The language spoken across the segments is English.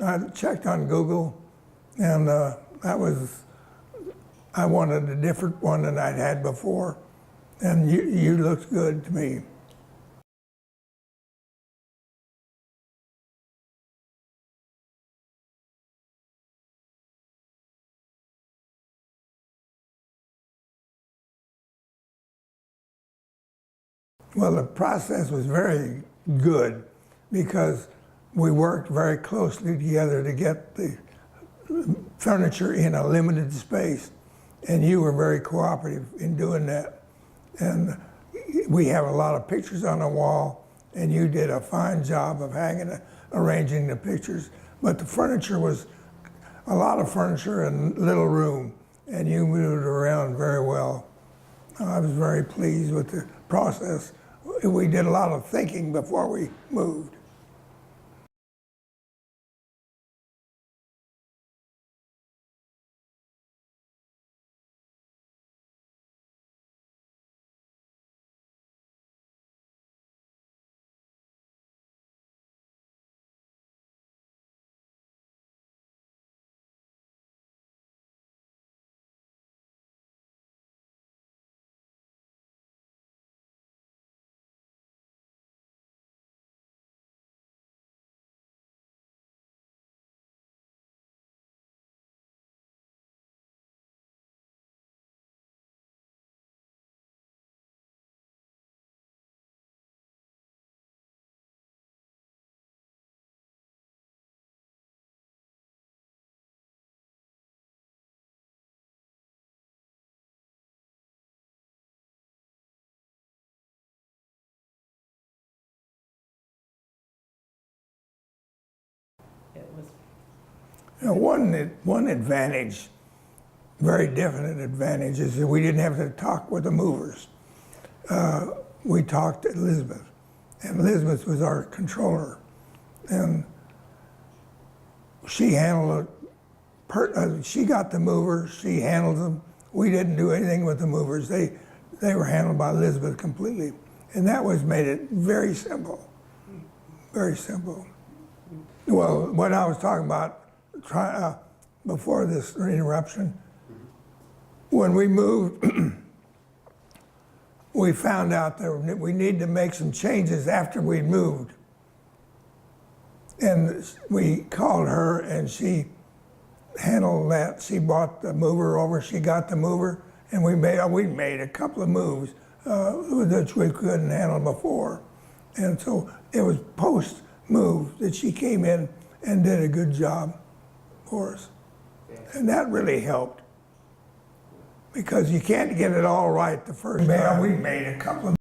I checked on Google, and I wanted a different one than I'd had before, and you looked good to me. Well, the process was very good because we worked very closely together to get the furniture in a limited space, and you were very cooperative in doing that. And we have a lot of pictures on the wall, and you did a fine job of arranging the pictures. But the furniture was a lot of furniture in little room, and you moved around very well. I was very pleased with the process. We did a lot of thinking before we moved. It was. You know, one advantage, very definite advantage, is that we didn't have to talk with the movers. We talked to Elizabeth, and Elizabeth was our controller, and she handled it. She got the movers, she handled them. We didn't do anything with the movers. They were handled by Elizabeth completely, and that made it very simple, very simple. Well, what I was talking about before this interruption, when we moved, we found out that we needed to make some changes after we moved. And we called her, and she handled that. She brought the mover over, she got the mover, and we made a couple of moves that we couldn't handle before. And so it was post-move that she came in and did a good job for us. And that really helped, because you can't get it all right the first time. We made a couple of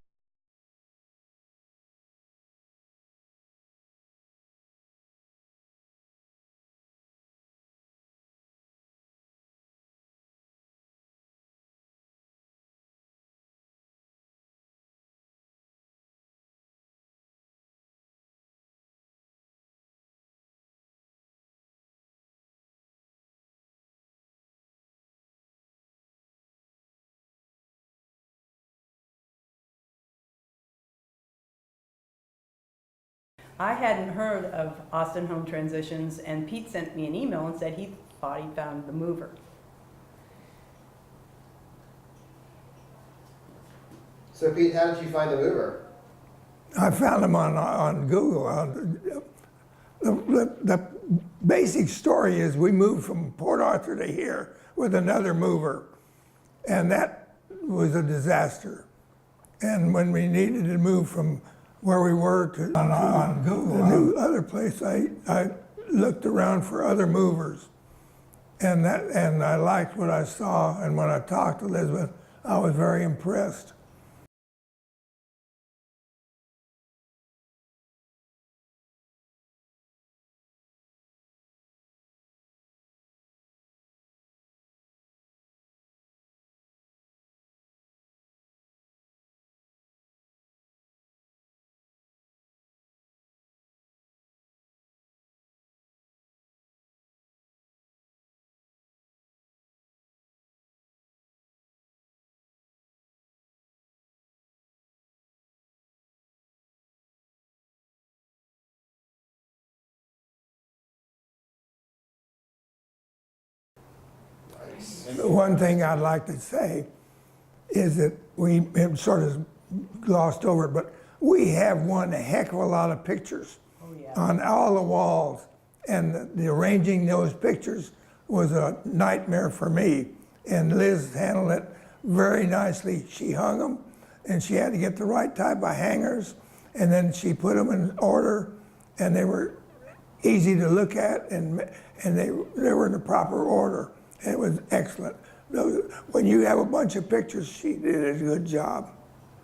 I hadn't heard of Austin Home Transitions, and Pete sent me an email and said he thought he found the mover. So Pete, how did you find the mover? I found them on Google. The basic story is we moved from Port Arthur to here with another mover, and that was a disaster. And when we needed to move from where we were to on Google, the new other place, I looked around for other movers, and I liked what I saw. And when I talked to Elizabeth, I was very impressed. The one thing I'd like to say is that we have sort of glossed over it, but we have one heck of a lot of pictures on all the walls, and the arranging those pictures was a nightmare for me. And Liz handled it very nicely. She hung them, and she had to get the right type of hangers, and then she put them in order, and they were easy to look at, and they were in the proper order. And it was excellent. When you have a bunch of pictures, she did a good job.